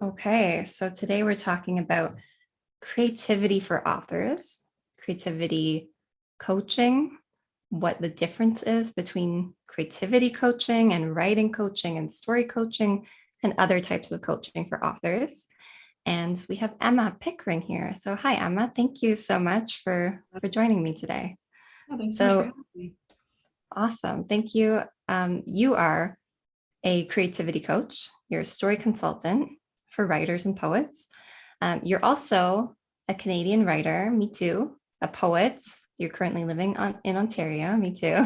Okay, so today we're talking about creativity for authors, creativity coaching, what the difference is between creativity coaching and writing coaching and story coaching and other types of coaching for authors. And we have Emma Pickering here. So hi, Emma. Thank you so much for joining me today. Oh, thanks so much for So having me. awesome. Thank you. You are a creativity coach. You're a story consultant for writers and poets. You're also a Canadian writer, me too, a poet. You're currently living in Ontario, me too.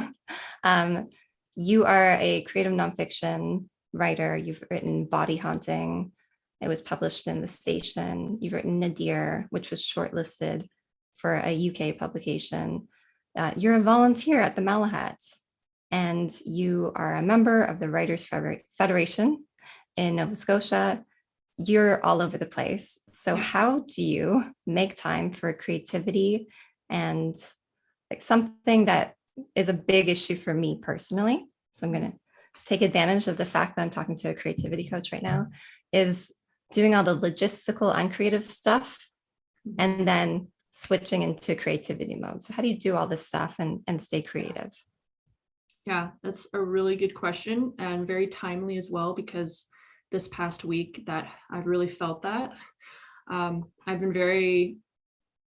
Um, you are a creative nonfiction writer. You've written Body Haunting. It was published in The Station. You've written Nadir, which was shortlisted for a UK publication. You're a volunteer at the Malahats, and you are a member of the Writers Federation in Nova Scotia. You're all over the place. So Yeah. how do you make time for creativity and like something that is a big issue for me personally? So I'm going to take advantage of the fact that I'm talking to a creativity coach right now, is doing all the logistical uncreative stuff and then switching into creativity mode. So how do you do all this stuff and stay creative? Yeah, that's a really good question and very timely as well, because this past week that I've really felt that. I've been very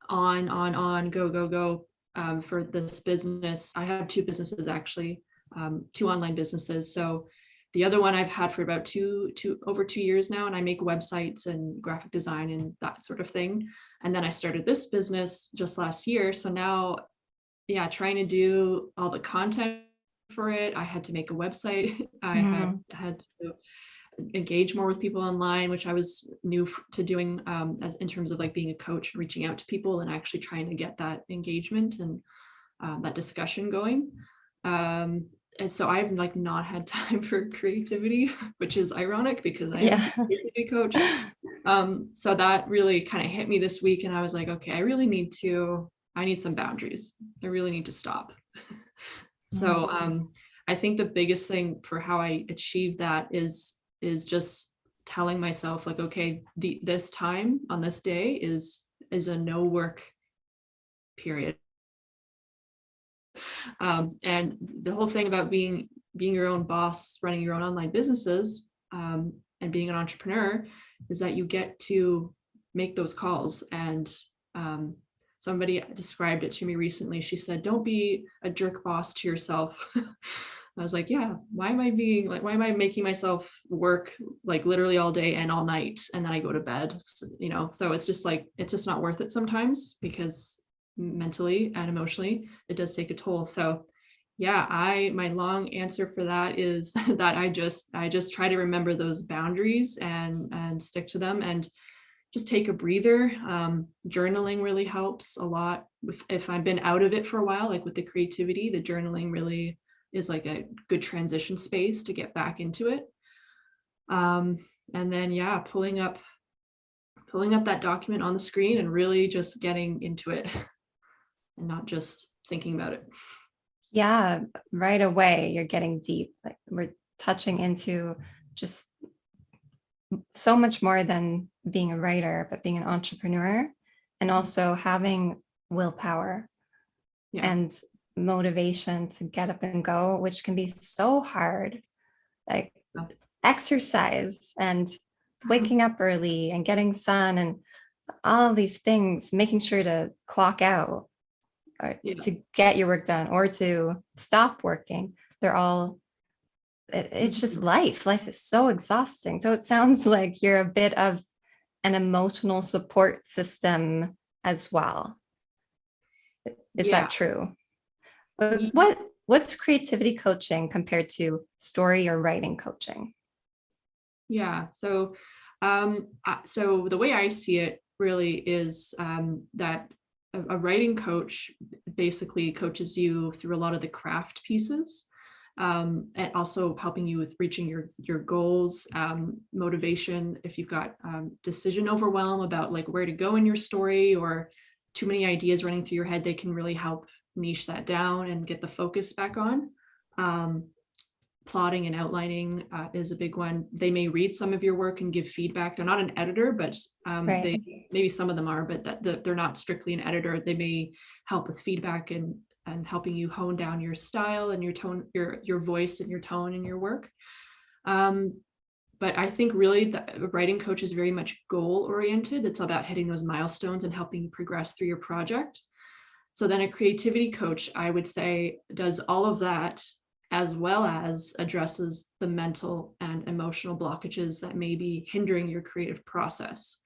on, go, go, go for this business. I have two businesses actually, two online businesses. So the other one I've had for about over 2 years now, and I make websites and graphic design and that sort of thing. And then I started this business just last year. So now, yeah, trying to do all the content for it. I had to make a website. I had to engage more with people online, which I was new to doing as in terms of like being a coach, reaching out to people and actually trying to get that engagement and that discussion going. And so I've like not had time for creativity, which is ironic because I am a creativity coach. So that really kind of hit me this week, and I was like, okay, I need some boundaries. I really need to stop. So I think the biggest thing for how I achieve that is just telling myself like, okay, this time on this day is a no work period. And the whole thing about being your own boss, running your own online businesses, and being an entrepreneur is that you get to make those calls. And somebody described it to me recently. She said, don't be a jerk boss to yourself. I was like, yeah, why am I making myself work like literally all day and all night, and then I go to bed, so it's just like, it's just not worth it sometimes, because mentally and emotionally it does take a toll. So yeah, my long answer for that is that I just try to remember those boundaries and stick to them, and just take a breather. Journaling really helps a lot. If I've been out of it for a while, like with the creativity, the journaling really is like a good transition space to get back into it. And then, yeah, pulling up that document on the screen and really just getting into it and not just thinking about it. Yeah, right away you're getting deep. Like we're touching into just so much more than being a writer, but being an entrepreneur and also having willpower and motivation to get up and go, which can be so hard. Like exercise and waking up early and getting sun and all these things, making sure to clock out or to get your work done or to stop working. They're all, it's just life. Life is so exhausting. So it sounds like you're a bit of an emotional support system as well. Is that true? But what's creativity coaching compared to story or writing coaching? Yeah. So the way I see it really is that a writing coach basically coaches you through a lot of the craft pieces, and also helping you with reaching your goals, motivation. If you've got decision overwhelm about like where to go in your story, or too many ideas running through your head, they can really help niche that down and get the focus back on. plotting and outlining is a big one. They may read some of your work and give feedback. They're not an editor, but Right. maybe some of them are, but they're not strictly an editor. They may help with feedback and helping you hone down your style and your tone, your voice and your tone in your work. But I think really the writing coach is very much goal oriented. It's about hitting those milestones and helping you progress through your project. So then a creativity coach, I would say, does all of that, as well as addresses the mental and emotional blockages that may be hindering your creative process.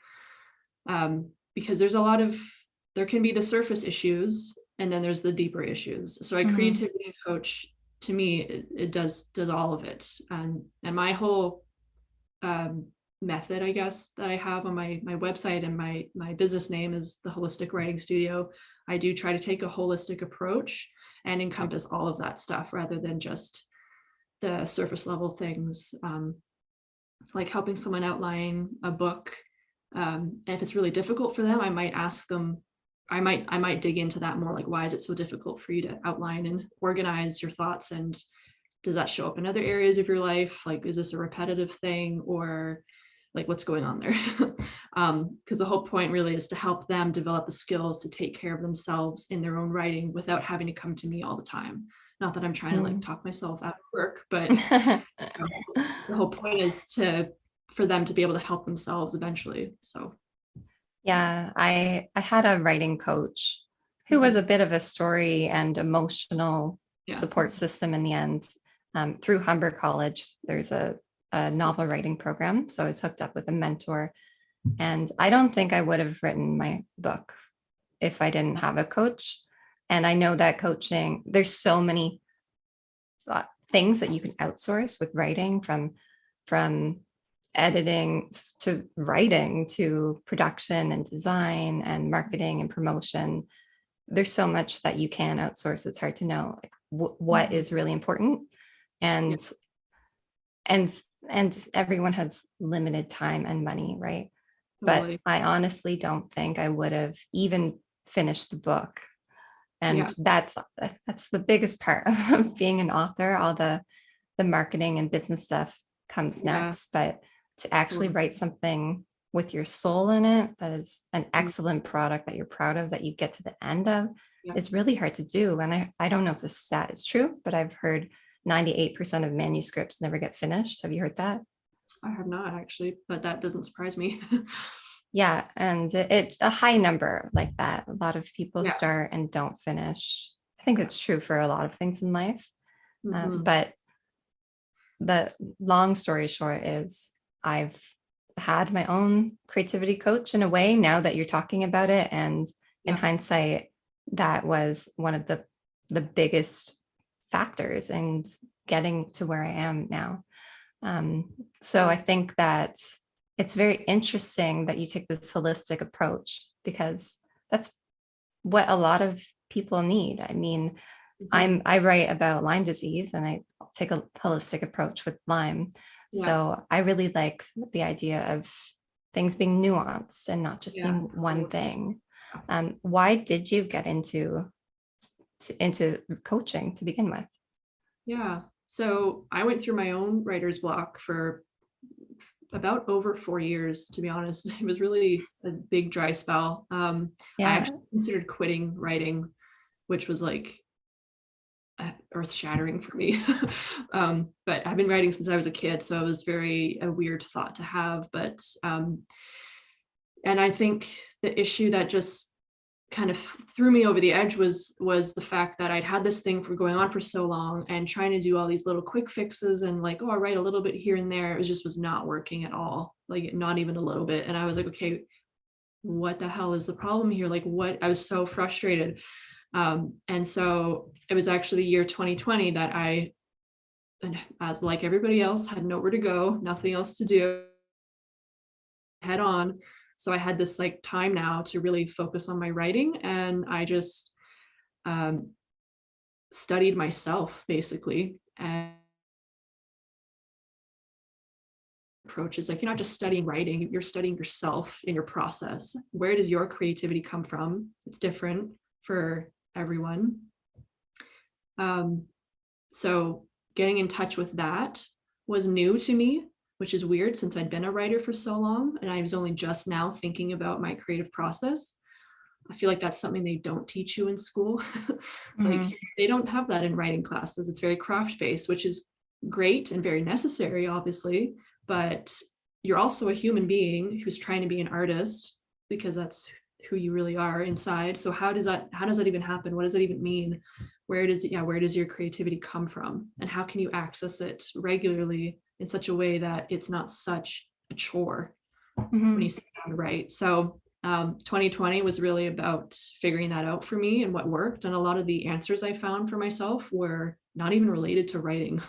Because there can be the surface issues, and then there's the deeper issues. So a creativity coach, to me, it does all of it. And my whole method, I guess, that I have on my website, and my business name is the Holistic Writing Studio. I do try to take a holistic approach and encompass all of that stuff rather than just the surface level things, like helping someone outline a book. And if it's really difficult for them, I might ask them, I might dig into that more, like, why is it so difficult for you to outline and organize your thoughts? And does that show up in other areas of your life? Like, is this a repetitive thing, or like what's going on there? Because the whole point really is to help them develop the skills to take care of themselves in their own writing without having to come to me all the time. Not that I'm trying to like talk myself out of work, but the whole point is for them to be able to help themselves eventually. So Yeah, I had a writing coach who was a bit of a story and emotional support system in the end. Through Humber College, there's a novel writing program. So I was hooked up with a mentor. And I don't think I would have written my book if I didn't have a coach. And I know that coaching, there's so many things that you can outsource with writing, from editing to writing to production and design and marketing and promotion. There's so much that you can outsource. It's hard to know like what is really important. And and everyone has limited time and money, right? totally. But I honestly don't think I would have even finished the book. And that's the biggest part of being an author. All the marketing and business stuff comes next, but to actually write something with your soul in it, that is an excellent product that you're proud of, that you get to the end of, is really hard to do. And I don't know if this stat is true, but I've heard 98% of manuscripts never get finished. Have you heard that? I have not actually, but that doesn't surprise me. Yeah, and it's a high number like that. A lot of people start and don't finish. I think it's true for a lot of things in life. But the long story short is I've had my own creativity coach in a way, now that you're talking about it. And in hindsight, that was one of the biggest factors in getting to where I am now. So I think that it's very interesting that you take this holistic approach, because that's what a lot of people need. I mean, I write about Lyme disease, and I take a holistic approach with Lyme. So I really like the idea of things being nuanced and not just being one thing. Why did you get into coaching to begin with? Yeah. So I went through my own writer's block for about over 4 years, to be honest. It was really a big dry spell. I actually considered quitting writing, which was like earth shattering for me. But I've been writing since I was a kid, so it was a weird thought to have. But and I think the issue that just kind of threw me over the edge was the fact that I'd had this thing for going on for so long, and trying to do all these little quick fixes and like, oh, I write a little bit here and there. It was not working at all, like not even a little bit. And I was like, okay, what the hell is the problem here? Like, what? I was so frustrated. And so it was actually the year 2020 that I, as like everybody else, had nowhere to go, nothing else to do, head on. So I had this like time now to really focus on my writing, and I just studied myself basically. And approach is like, you're not just studying writing, you're studying yourself in your process. Where does your creativity come from? It's different for everyone. So getting in touch with that was new to me, which is weird since I'd been a writer for so long and I was only just now thinking about my creative process. I feel like that's something they don't teach you in school. Like they don't have that in writing classes. It's very craft based, which is great and very necessary, obviously, but you're also a human being who's trying to be an artist because that's who you really are inside. So how does that even happen? What does it even mean? Where does your creativity come from? And how can you access it regularly in such a way that it's not such a chore when you sit down to write? So 2020 was really about figuring that out for me and what worked. And a lot of the answers I found for myself were not even related to writing.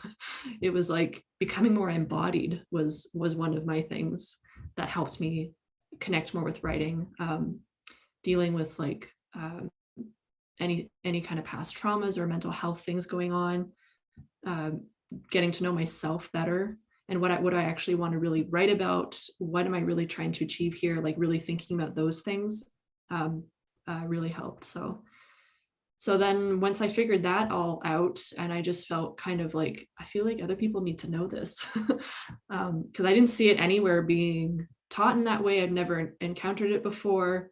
It was like becoming more embodied was one of my things that helped me connect more with writing. Dealing with like any kind of past traumas or mental health things going on, getting to know myself better and what I actually want to really write about. What am I really trying to achieve here? Like really thinking about those things really helped. So then once I figured that all out, and I just felt kind of like, I feel like other people need to know this because I didn't see it anywhere being taught in that way. I'd never encountered it before,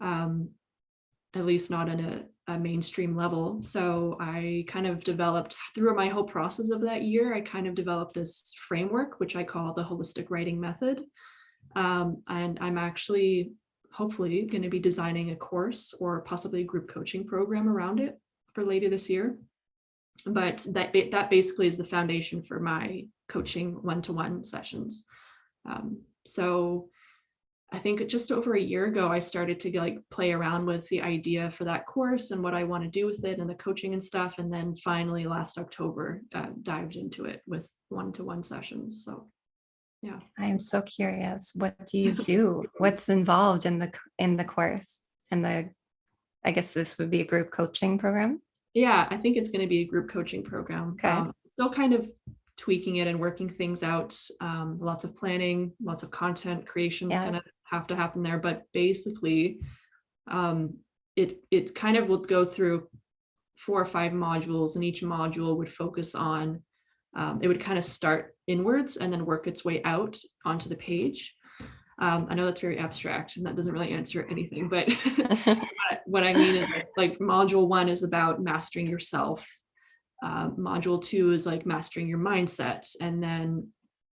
at least not in a mainstream level. So I kind of developed through my whole process of that year, I kind of developed this framework, which I call the holistic writing method. And I'm actually hopefully going to be designing a course or possibly a group coaching program around it for later this year. But that basically is the foundation for my coaching one-to-one sessions. So I think just over a year ago, I started to like play around with the idea for that course and what I want to do with it and the coaching and stuff. And then finally last October, dived into it with one-to-one sessions. So yeah. I'm so curious. What do you do? What's involved in the course? And I guess this would be a group coaching program. Yeah, I think it's going to be a group coaching program. Okay. Still kind of tweaking it and working things out. Lots of planning, lots of content creations kind of have to happen there. But basically, it kind of will go through 4 or 5 modules, and each module would focus on, it would kind of start inwards and then work its way out onto the page. I know that's very abstract and that doesn't really answer anything, but what I mean is like module 1 is about mastering yourself. Module 2 is like mastering your mindset. And then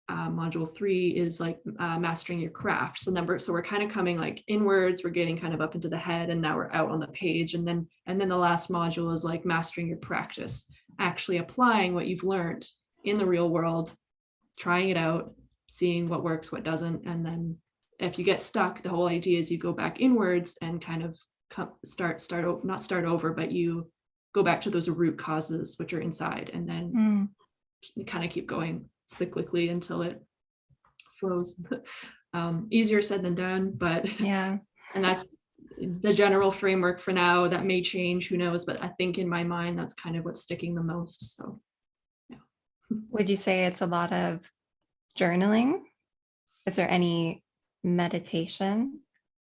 module 3 is like mastering your craft. So we're kind of coming like inwards, we're getting kind of up into the head, and now we're out on the page. And then the last module is like mastering your practice, actually applying what you've learned in the real world, trying it out, seeing what works, what doesn't. And then if you get stuck, the whole idea is you go back inwards and kind of not start over, but you go back to those root causes which are inside, and then you kind of keep going cyclically until it flows. Easier said than done, but yeah. And that's the general framework for now. That may change, who knows, but I think in my mind that's kind of what's sticking the most. So yeah. Would you say it's a lot of journaling? Is there any meditation?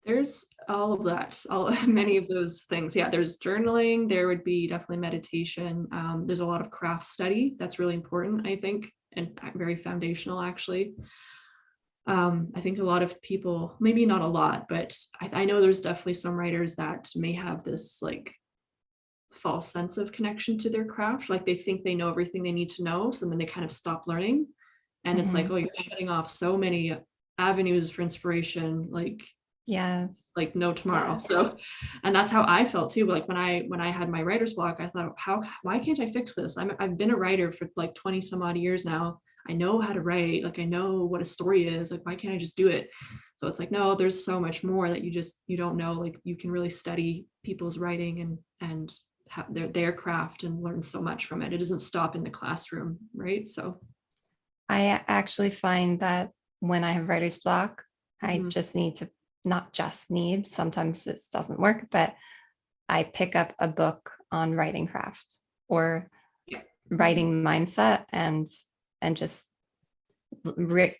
There's all of that, many of those things. Yeah, there's journaling, there would be definitely meditation. There's a lot of craft study that's really important, I think, and very foundational actually. I think a lot of people, maybe not a lot, but I know there's definitely some writers that may have this like false sense of connection to their craft, like they think they know everything they need to know, so then they kind of stop learning, and it's like, oh, you're shutting off so many avenues for inspiration, like no tomorrow. So, and that's how I felt too. Like when I had my writer's block, I thought, why can't I fix this? I've been a writer for like 20 some odd years now. I know how to write, like I know what a story is, like why can't I just do it? So it's like, no, there's so much more that you don't know. Like you can really study people's writing and have their craft and learn so much from it. It doesn't stop in the classroom, right? So I actually find that when I have writer's block, I just need to, not just need, sometimes this doesn't work, but I pick up a book on writing craft or writing mindset, and just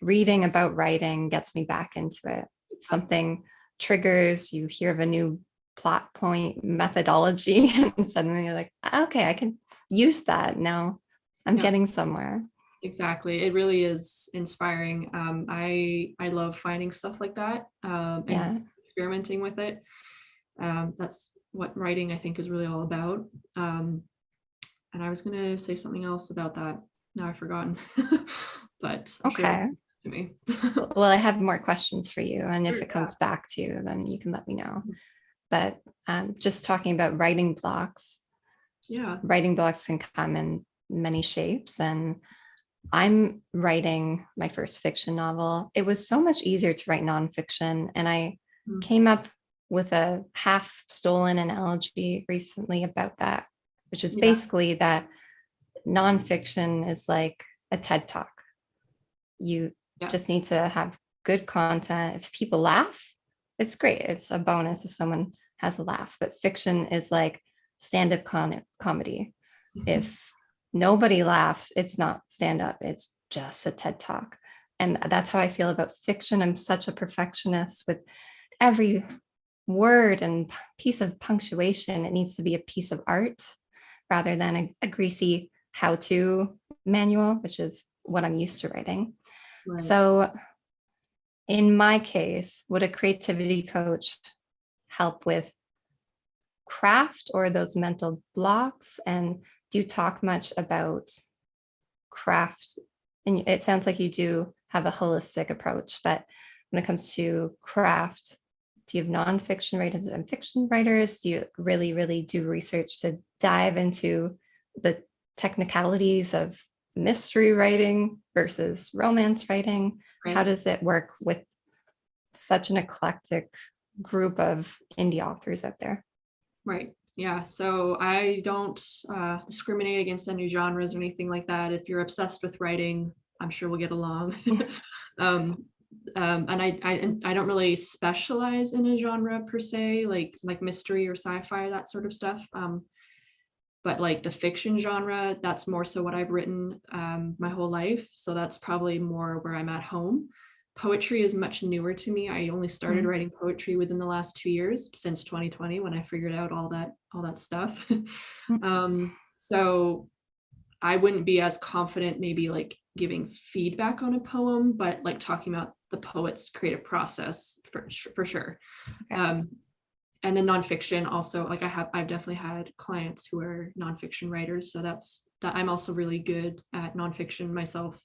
reading about writing gets me back into it. Something triggers, you hear of a new plot point methodology, and suddenly you're like, okay, I can use that now. I'm Yeah. getting somewhere. Exactly. It really is inspiring. I love finding stuff like that, Yeah. and experimenting with it. That's what writing, I think, is really all about. And I was gonna say something else about that. Now I've forgotten, but I'm sure it'll Okay. come to me. Well, I have more questions for you. And if Sure, it yeah. comes back to you, then you can let me know. But just talking about writing Yeah. blocks can come in many shapes. And I'm writing my first fiction novel. It was so much easier to write nonfiction. And I Mm. came up with a half stolen analogy recently about that, which is Yeah. basically that nonfiction is like a TED talk. You Yeah. just need to have good content. If people laugh, it's great. It's a bonus if someone has a laugh. But fiction is like stand-up comedy. If nobody laughs, it's not stand-up. It's just a TED talk. And that's how I feel about fiction. I'm such a perfectionist with every word and piece of punctuation. It needs to be a piece of art rather than a greasy how-to manual, which is what I'm used to writing. Right. So in my case, would a creativity coach help with craft or those mental blocks? And do you talk much about craft? And it sounds like you do have a holistic approach, but when it comes to craft, do you have nonfiction writers and fiction writers? Do you really, really do research to dive into the technicalities of mystery writing versus romance writing? How Right. does it work with such an eclectic group of indie authors out there? Right. Yeah. So I don't discriminate against any genres or anything like that. If you're obsessed with writing, I'm sure we'll get along. um, and I don't really specialize in a genre per se, like mystery or sci-fi, that sort of stuff. But like the fiction genre, that's more so what I've written my whole life. So that's probably more where I'm at home. Poetry is much newer to me. I only started Mm, writing poetry within the last 2 years, since 2020, when I figured out all that stuff. mm, So I wouldn't be as confident maybe like giving feedback on a poem, but like talking about the poet's creative process for sure. okay. Um, and then nonfiction also, like I've definitely had clients who are nonfiction writers. So that I'm also really good at nonfiction myself.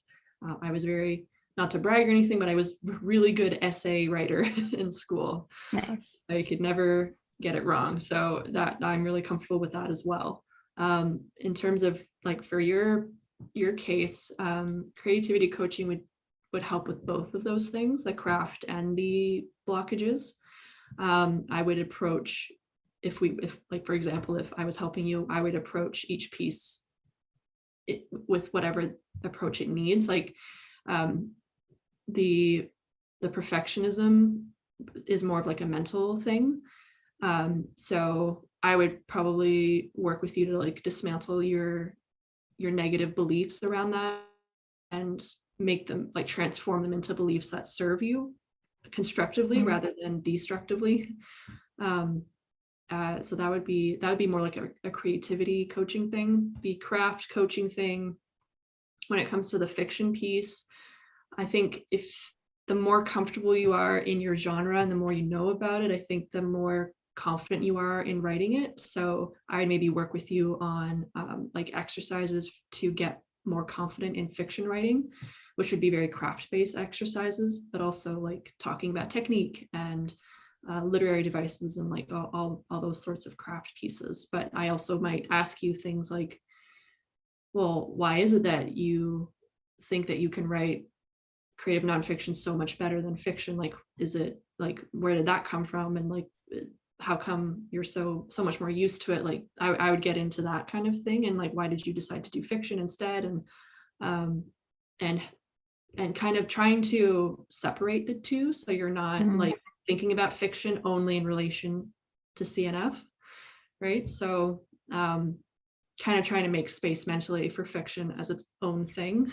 I was very, not to brag or anything, but I was really good essay writer in school. Nice. I could never get it wrong. So that I'm really comfortable with that as well. In terms of like for your case, creativity coaching would help with both of those things, the craft and the blockages. I would approach, if like, for example, if I was helping you, I would approach each piece with whatever approach it needs. Like um, the perfectionism is more of like a mental thing. So I would probably work with you to like dismantle your negative beliefs around that and make them, like, transform them into beliefs that serve you constructively Mm, rather than destructively. Um, so that would be more like a creativity coaching thing. The craft coaching thing, when it comes to the fiction piece, I think if the more comfortable you are in your genre and the more you know about it, I think the more confident you are in writing it. So I would maybe work with you on like exercises to get more confident in fiction writing, which would be very craft-based exercises, but also like talking about technique and literary devices and like all those sorts of craft pieces. But I also might ask you things like, well, why is it that you think that you can write creative nonfiction so much better than fiction? Like, is it like, where did that come from? And like, how come you're so much more used to it? Like, I would get into that kind of thing. And like, why did you decide to do fiction instead? Um, and and kind of trying to separate the two, so you're not mm, like thinking about fiction only in relation to CNF, right? So kind of trying to make space mentally for fiction as its own thing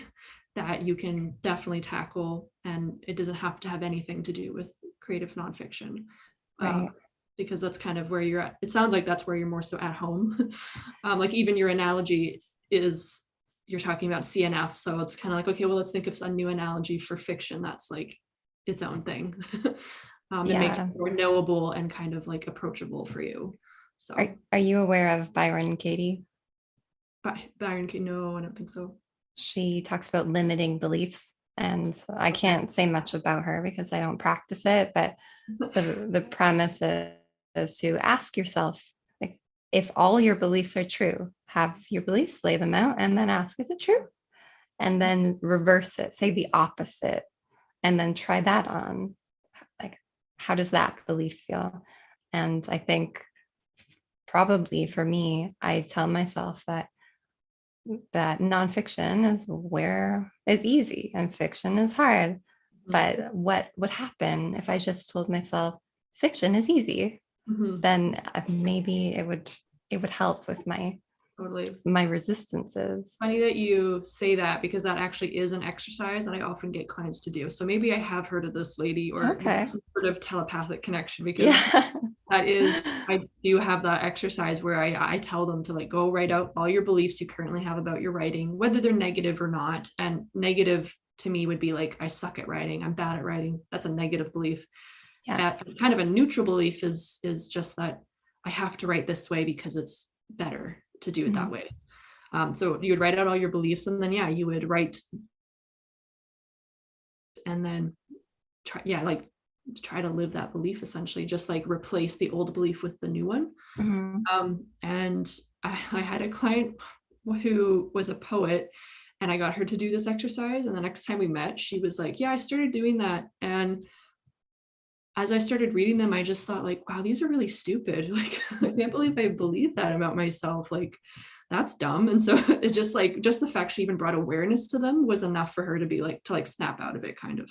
that you can definitely tackle, and it doesn't have to have anything to do with creative nonfiction. right. Because that's kind of where you're at. It sounds like that's where you're more so at home. Like even your analogy is you're talking about CNF. So it's kind of like, okay, well, let's think of a new analogy for fiction that's like its own thing. It makes it Yeah. more knowable and kind of like approachable for you. So Are you aware of Byron Katie? Byron, no, I don't think so. She talks about limiting beliefs. And I Okay. can't say much about her because I don't practice it, but the premise is to ask yourself, like, if all your beliefs are true, have your beliefs, lay them out, and then ask, is it true? And then reverse it, say the opposite, and then try that on. Like, how does that belief feel? And I think probably for me, I tell myself that nonfiction is easy and fiction is hard. But what would happen if I just told myself fiction is easy? Mm-hmm. Then maybe it would help with Totally. my resistances. Funny that you say that, because that actually is an exercise that I often get clients to do. So maybe I have heard of this lady, or Okay. some sort of telepathic connection, because Yeah. that is, I do have that exercise where I tell them to like go write out all your beliefs you currently have about your writing, whether they're negative or not. And negative to me would be like, I suck at writing, I'm bad at writing. That's a negative belief. Yeah. Kind of a neutral belief is just that I have to write this way because it's better to do it that way. So you would write out all your beliefs, and then you would write, and then try to live that belief, essentially, just like replace the old belief with the new one. And I had a client who was a poet, and I got her to do this exercise, and the next time we met, she was like, yeah, I started doing that. And as I started reading them, I just thought like, wow, these are really stupid. Like, I can't believe I believe that about myself. Like, that's dumb. And so it's just like, just the fact she even brought awareness to them was enough for her to be like, to like snap out of it, kind of.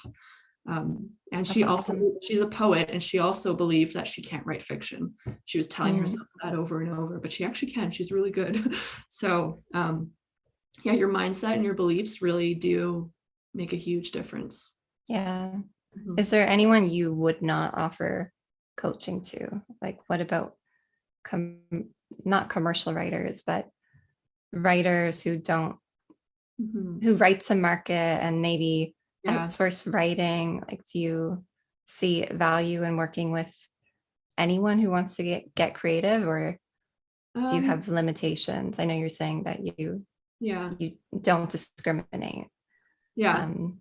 And That's she also, awesome. she's a poet, and she also believed that she can't write fiction. She was telling herself that over and over, but she actually can. She's really good. So your mindset and your beliefs really do make a huge difference. Yeah. Mhm. Is there anyone you would not offer coaching to? Like, what about not commercial writers, but writers Mhm. who write some market and maybe Yeah. outsource writing? Like, do you see value in working with anyone who wants to get creative, or do you Um, have limitations? I know you're saying that yeah. you don't discriminate. Yeah. Um,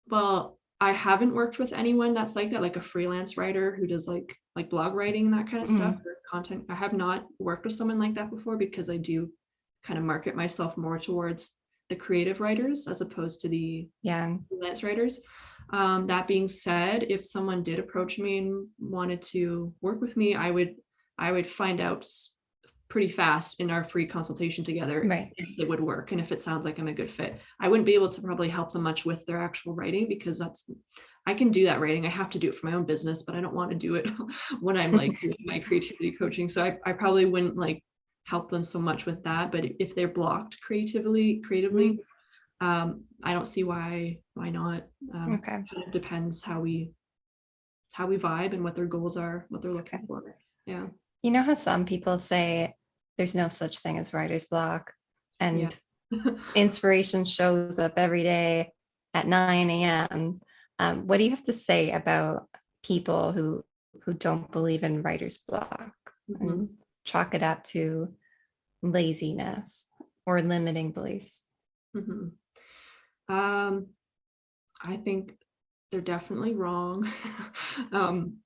Well, I haven't worked with anyone that's like that, like a freelance writer who does like blog writing and that kind of stuff, or content. I have not worked with someone like that before, because I do kind of market myself more towards the creative writers as opposed to the yeah. freelance writers. That being said, if someone did approach me and wanted to work with me, I would find out pretty fast in our free consultation together Right. if it would work and if it sounds like I'm a good fit. I wouldn't be able to probably help them much with their actual writing, because I can do that writing. I have to do it for my own business, but I don't want to do it when I'm like doing my creativity coaching. So I probably wouldn't like help them so much with that. But if they're blocked creatively, I don't see why not. Okay. Kind of depends how we vibe and what their goals are, what they're looking Okay. for. Yeah. You know how some people say there's no such thing as writer's block, Yeah. and inspiration shows up every day at 9 a.m. What do you have to say about people who don't believe in writer's block Mhm. and chalk it up to laziness or limiting beliefs? Mhm. Um, I think they're definitely wrong. um,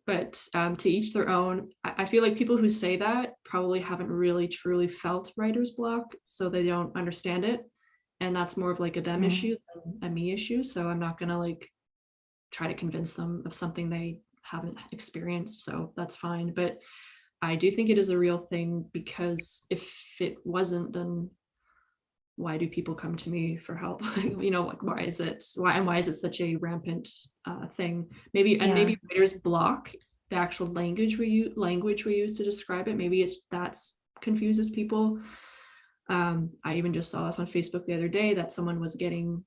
but to each their own. I feel like people who say that probably haven't really truly felt writer's block, so they don't understand it. And that's more of like a them issue than a me issue. So I'm not gonna like try to convince them of something they haven't experienced. So that's fine. But I do think it is a real thing, because if it wasn't, then why do people come to me for help? Like, why is it such a rampant thing? Yeah. Maybe writers block the actual language we use to describe it. Maybe that's confuses people. I even just saw this on Facebook the other day, that someone was getting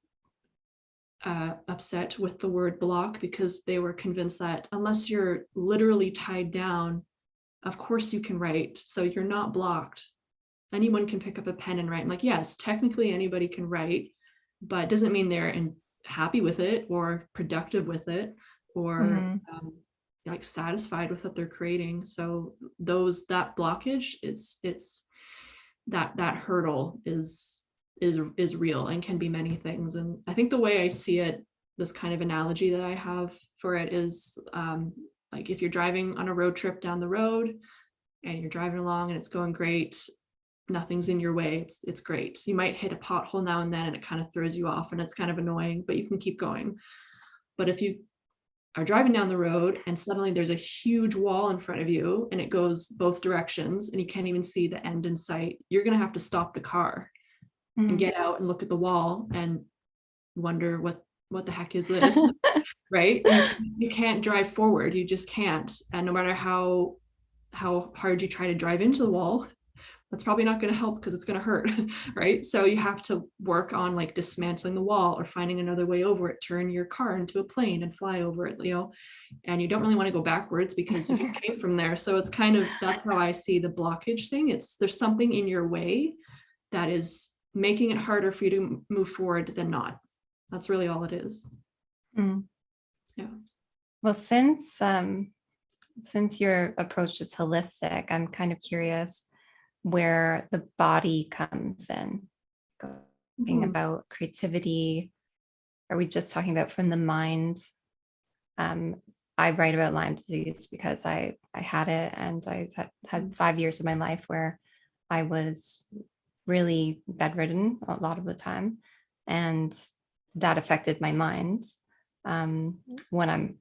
upset with the word block, because they were convinced that unless you're literally tied down, of course you can write, so you're not blocked. anyone can pick up a pen and write. I'm like, yes, technically anybody can write, but it doesn't mean they're happy with it or productive with it or like satisfied with what they're creating. So that blockage, it's that hurdle is real and can be many things. And I think the way I see it, this kind of analogy that I have for it is like if you're driving on a road trip down the road and you're driving along and it's going great, nothing's in your way, it's great. You might hit a pothole now and then and it kind of throws you off and it's kind of annoying, but you can keep going. But if you are driving down the road and suddenly there's a huge wall in front of you and it goes both directions and you can't even see the end in sight, you're going to have to stop the car and get out and look at the wall and wonder what the heck is this. Right? You can't drive forward, you just can't. And no matter how hard you try to drive into the wall, that's probably not going to help because it's going to hurt. Right? So you have to work on like dismantling the wall or finding another way over it, turn your car into a plane and fly over it, and you don't really want to go backwards because if you came from there. So it's kind of, that's how I see the blockage thing. There's something in your way that is making it harder for you to move forward than not. That's really all it is. Yeah. Well, since your approach is holistic, I'm kind of curious where the body comes in. Talking about creativity, are we just talking about from the mind? I write about Lyme disease because I had it, and I had 5 years of my life where I was really bedridden a lot of the time, and that affected my mind. When I'm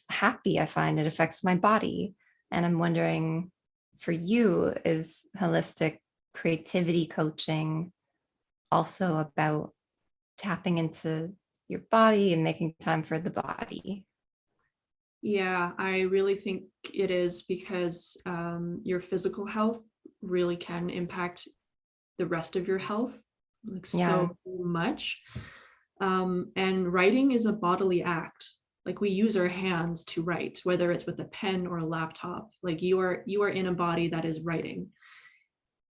happy, I find it affects my body. And I'm wondering, for you, is holistic creativity coaching also about tapping into your body and making time for the body? Yeah, I really think it is, because your physical health really can impact the rest of your health, like so much. And writing is a bodily act. Like we use our hands to write, whether it's with a pen or a laptop. Like you are in a body that is writing.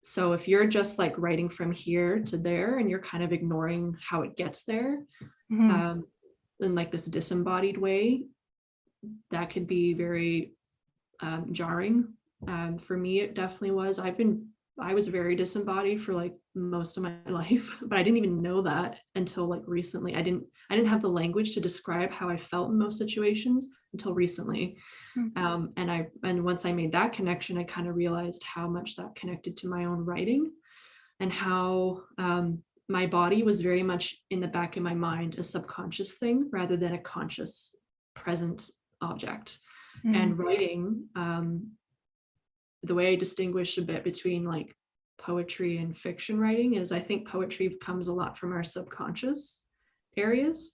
So if you're just like writing from here to there and you're kind of ignoring how it gets there, in like this disembodied way, that could be very jarring. For me, it definitely was. I was very disembodied for like most of my life, but I didn't even know that until like recently. I didn't have the language to describe how I felt in most situations until recently. And once I made that connection, I kind of realized how much that connected to my own writing, and how my body was very much in the back of my mind, a subconscious thing rather than a conscious present object. And writing, the way I distinguish a bit between like poetry and fiction writing is I think poetry comes a lot from our subconscious areas.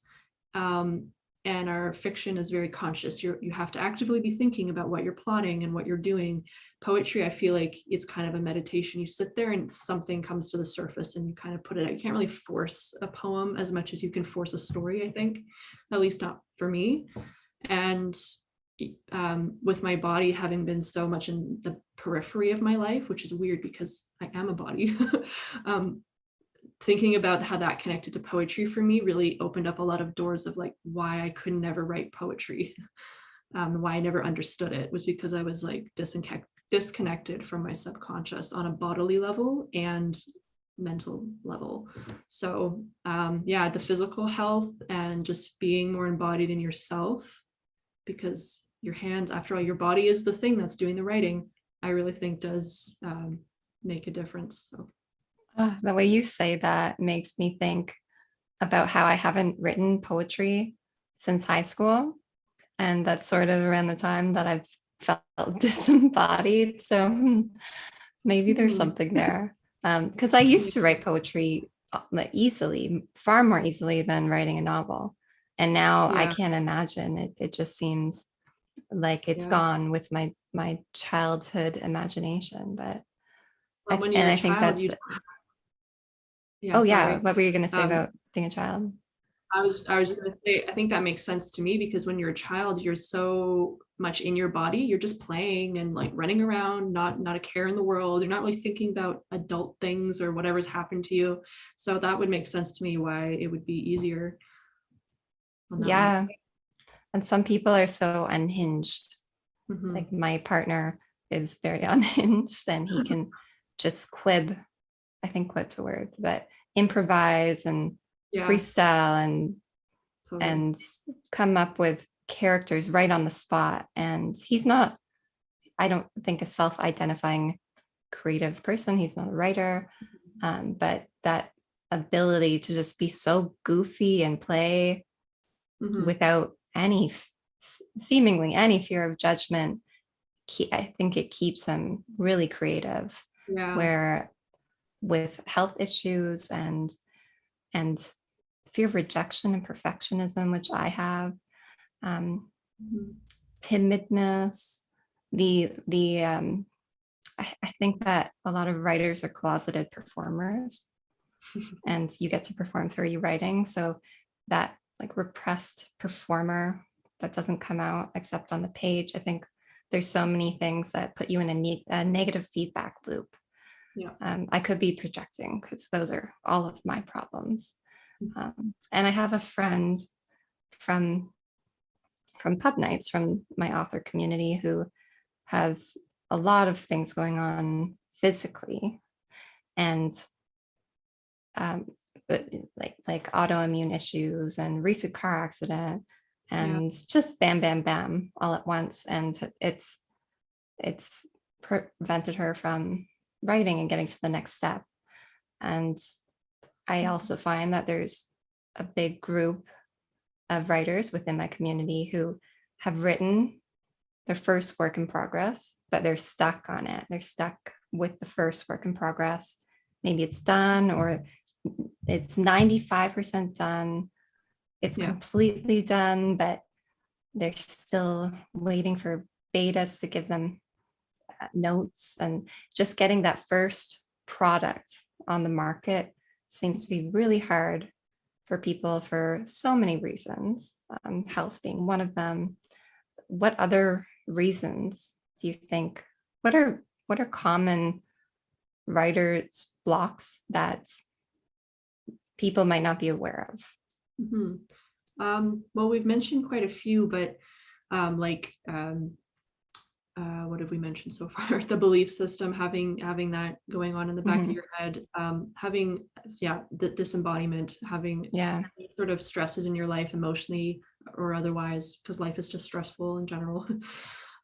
And our fiction is very conscious. You have to actively be thinking about what you're plotting and what you're doing. Poetry, I feel like it's kind of a meditation. You sit there and something comes to the surface and you kind of put it out. You can't really force a poem as much as you can force a story, I think, at least not for me. And with my body having been so much in the periphery of my life, which is weird because I am a body, thinking about how that connected to poetry for me really opened up a lot of doors of like why I could never write poetry. Why I never understood it was because I was like disconnected from my subconscious on a bodily level and mental level. So yeah, the physical health and just being more embodied in yourself, because your hands, after all, your body is the thing that's doing the writing, I really think does make a difference. So. The way you say that makes me think about how I haven't written poetry since high school. And that's sort of around the time that I've felt disembodied. So maybe there's something there. Because I used to write poetry easily, far more easily than writing a novel. And now I can't imagine. It just seems like it's gone with my childhood imagination. But I think that's... Yeah, oh sorry. yeah, what were you going to say about being a child? I was gonna say, I think that makes sense to me because when you're a child, you're so much in your body, you're just playing and like running around, not a care in the world. You're not really thinking about adult things or whatever's happened to you. So that would make sense to me why it would be easier on that level. Yeah. And some people are so unhinged. Mhm. Like my partner is very unhinged and he can just quib. I think quib's a word, but improvise and Yeah, freestyle totally. and come up with characters right on the spot. And he's not, I don't think, a self-identifying creative person. He's not a writer, but that ability to just be so goofy and play Mhm. without any seemingly any fear of judgment, I think it keeps him really creative. Yeah. Where with health issues and fear of rejection and perfectionism, which I have, um, Mhm. timidness, the I think that a lot of writers are closeted performers, and you get to perform through your writing. So that like repressed performer that doesn't come out except on the page. I think there's so many things that put you in a negative feedback loop. Yeah. I could be projecting because those are all of my problems. And I have a friend from pub nights from my author community who has a lot of things going on physically and um, like autoimmune issues and recent car accident Yeah. and just bam bam bam all at once, and it's prevented her from writing and getting to the next step. And I also find that there's a big group of writers within my community who have written their first work in progress, but they're stuck on it. They're stuck with the first work in progress. Maybe it's done or it's 95% done. It's Yeah. completely done, but they're still waiting for betas to give them notes, and just getting that first product on the market seems to be really hard for people for so many reasons, health being one of them. What other reasons do you think? What are common writers' blocks that people might not be aware of? Mhm. Well, we've mentioned quite a few, but like what did we mention so far? The belief system, having that going on in the back of Mhm. your head, having the disembodiment, having Yeah. any sort of stresses in your life emotionally or otherwise, because life is just stressful in general.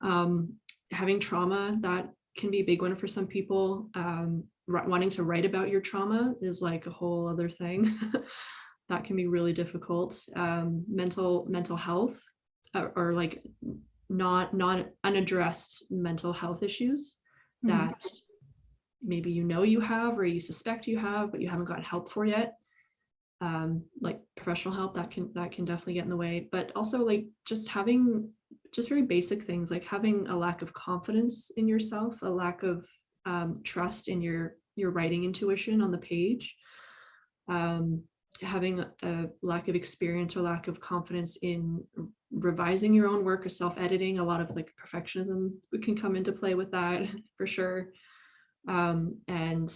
um, Having trauma, that can be a big one for some people. Wanting to write about your trauma is like a whole other thing. That can be really difficult. Mental health, or like not unaddressed mental health issues Mhm. that maybe you have or you suspect you have, but you haven't gotten help for yet. Like professional help, that can definitely get in the way. But also like just having just very basic things like having a lack of confidence in yourself, a lack of trust in your writing intuition on the page, um, having a lack of experience or lack of confidence in revising your own work or self-editing. A lot of like perfectionism can come into play with that for sure. And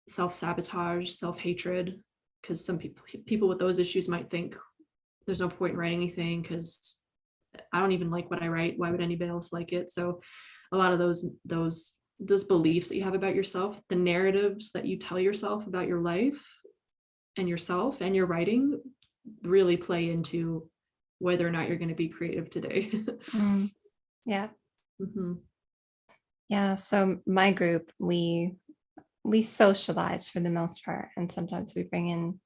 self-sabotage, self-hatred, because some people with those issues might think there's no point in writing anything because I don't even like what I write. Why would anybody else like it? So a lot of those beliefs that you have about yourself, the narratives that you tell yourself about your life and yourself and your writing really play into whether or not you're going to be creative today. Mm. Yeah. Mhm. Yeah. So my group, we socialize for the most part, and sometimes we bring in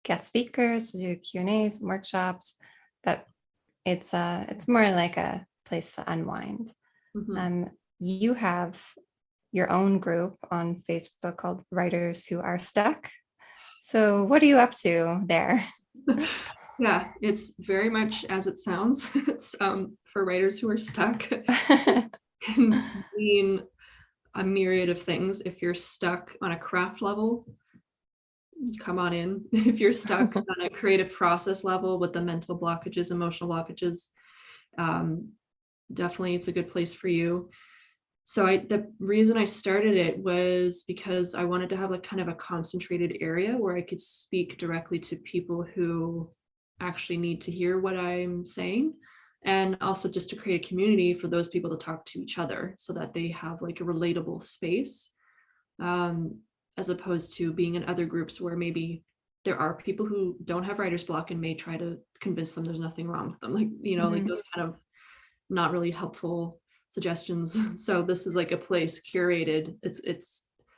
guest speakers to do Q&As and workshops, but it's more like a place to unwind. Mhm. Um, you have your own group on Facebook called Writers Who Are Stuck. So what are you up to there? Yeah, it's very much as it sounds. It's for writers who are stuck can mean a myriad of things. If you're stuck on a craft level, come on in. If you're stuck on a creative process level with the mental blockages, emotional blockages, definitely it's a good place for you. So the reason I started it was because I wanted to have like kind of a concentrated area where I could speak directly to people who actually need to hear what I'm saying. And also just to create a community for those people to talk to each other so that they have like a relatable space, as opposed to being in other groups where maybe there are people who don't have writer's block and may try to convince them there's nothing wrong with them. Like, like those kind of not really helpful suggestions. So this is like a place curated.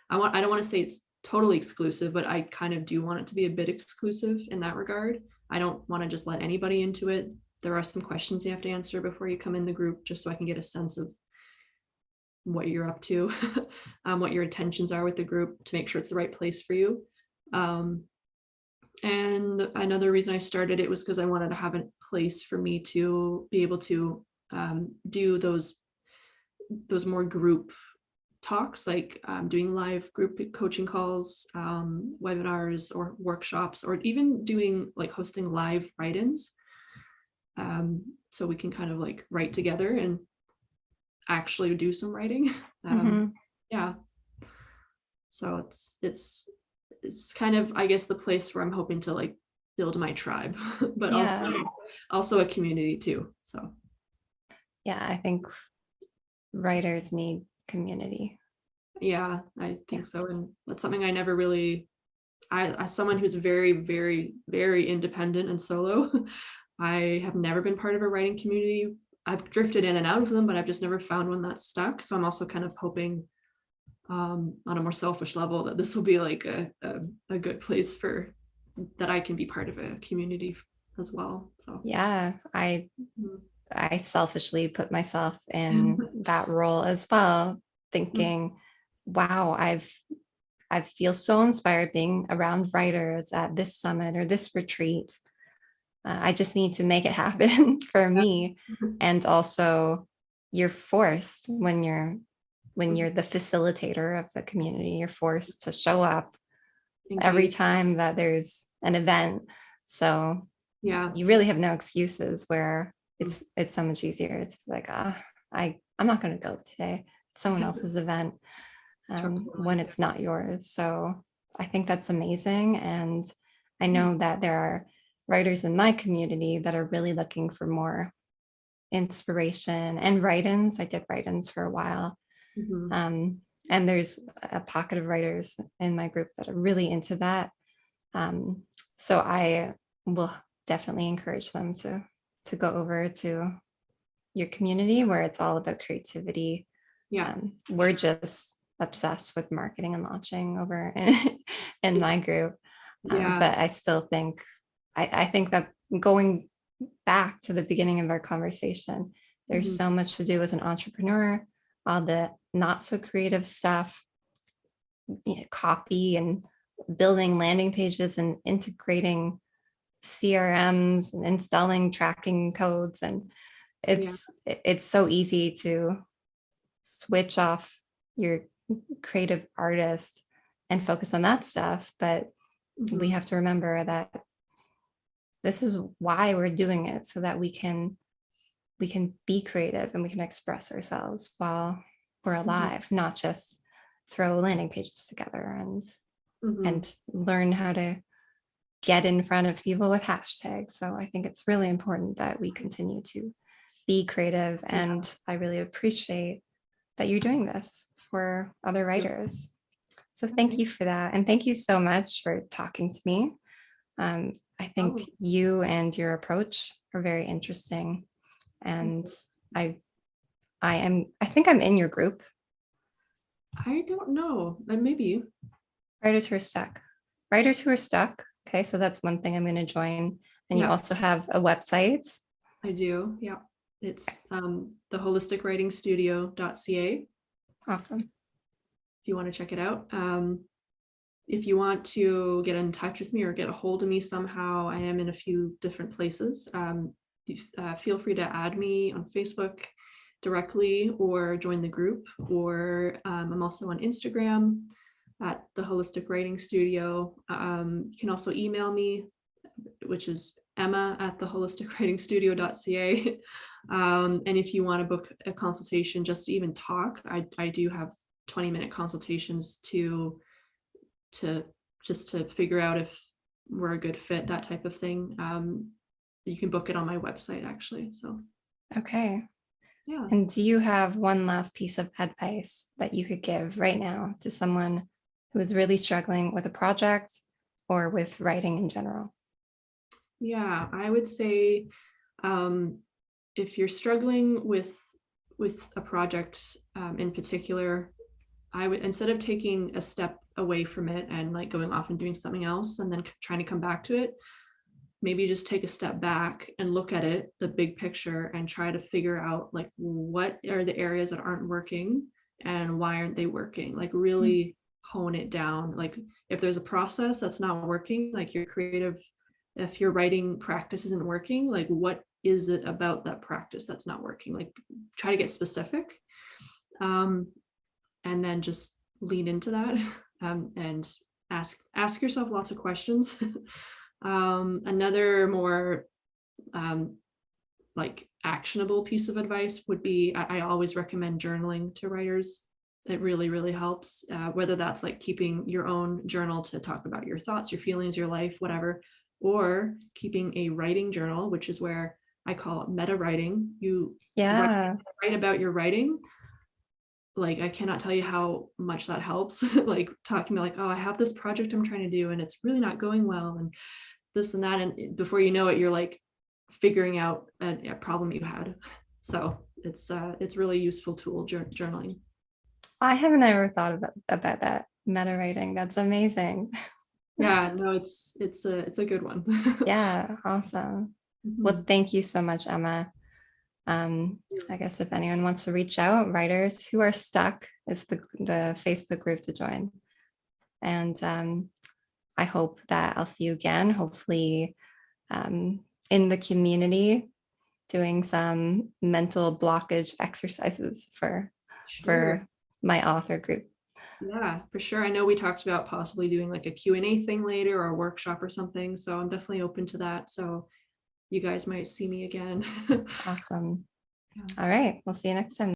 I don't want to say it's totally exclusive, but I kind of do want it to be a bit exclusive in that regard. I don't want to just let anybody into it. There are some questions you have to answer before you come in the group, just so I can get a sense of what you're up to, what your intentions are with the group, to make sure it's the right place for you. And another reason I started it was because I wanted to have a place for me to be able to do those more group talks, like doing live group coaching calls, webinars or workshops, or even doing like hosting live write-ins. So we can kind of like write together and actually do some writing. Yeah. So it's kind of, I guess, the place where I'm hoping to like build my tribe, but also a community too. So yeah, I think writers need community. Yeah, I think so. And that's something I never really, as someone who's very, very, very independent and solo, I have never been part of a writing community. I've drifted in and out of them, but I've just never found one that's stuck. So I'm also kind of hoping, on a more selfish level, that this will be like a good place for that I can be part of a community as well. So yeah, I selfishly put myself in that role as well, thinking, wow, I feel so inspired being around writers at this summit or this retreat. I just need to make it happen for me. And also, you're forced when you're the facilitator of the community, you're forced to show up every time that there's an event. So you really have no excuses, where it's so much easier. It's like, I'm not going to go today. It's someone else's event, when it's not yours. So I think that's amazing. And I know that there are writers in my community that are really looking for more inspiration and write-ins. I did write-ins for a while. And there's a pocket of writers in my group that are really into that. So I will definitely encourage them to go over to your community, where it's all about creativity. We're just obsessed with marketing and launching over in my group. But I still think, I think that going back to the beginning of our conversation, there's so much to do as an entrepreneur, all the not so creative stuff, copy and building landing pages and integrating CRMs and installing tracking codes. And it's so easy to switch off your creative artist and focus on that stuff. But we have to remember that this is why we're doing it, so that we can be creative and we can express ourselves while we're alive, not just throw landing pages together and learn how to get in front of people with hashtags. So I think it's really important that we continue to be creative. And I really appreciate that you're doing this for other writers. So thank you for that. And thank you so much for talking to me. I think you and your approach are very interesting. And I think I'm in your group. I don't know. Maybe. Writers who are stuck. Okay, so that's one thing I'm going to join. And you also have a website. I do. Yeah. It's the holisticwritingstudio.ca. Awesome. If you want to check it out. If you want to get in touch with me or get a hold of me somehow, I am in a few different places. Feel free to add me on Facebook directly or join the group, or I'm also on Instagram. at the Holistic Writing Studio. You can also email me, which is emma@theholisticwritingstudio.ca. And if you want to book a consultation just to even talk, I do have 20-minute consultations to just to figure out if we're a good fit, that type of thing. You can book it on my website, actually. So Okay. yeah. And do you have one last piece of advice that you could give right now to someone who is really struggling with a project or with writing in general? Yeah, I would say, if you're struggling with a project in particular, I would, instead of taking a step away from it and like going off and doing something else and then trying to come back to it, maybe just take a step back and look at it, the big picture, and try to figure out like what are the areas that aren't working and why aren't they working. Like really hone it down. Like if there's a process that's not working, like your creative, if your writing practice isn't working, like what is it about that practice that's not working? Like try to get specific, and then just lean into that, and ask yourself lots of questions. Another more like actionable piece of advice would be, I always recommend journaling to writers. It really, really helps, whether that's like keeping your own journal to talk about your thoughts, your feelings, your life, whatever, or keeping a writing journal, which is where I call it meta writing. You Yeah. write about your writing. Like I cannot tell you how much that helps. Like talking about like, oh, I have this project I'm trying to do and it's really not going well and this and that, and before you know it, you're like figuring out a problem you had. So it's really useful tool, journaling. I haven't ever thought about that meta writing. That's amazing. Yeah, no, it's a good one. Yeah, awesome. Well, Mhm. thank you so much, Emma. I guess if anyone wants to reach out, writers who are stuck is the Facebook group to join. And I hope that I'll see you again, hopefully in the community, doing some mental blockage exercises Sure. for my author group. Yeah, for sure. I know we talked about possibly doing like a Q&A thing later or a workshop or something. So I'm definitely open to that. So you guys might see me again. Awesome. Yeah. All right. We'll see you next time.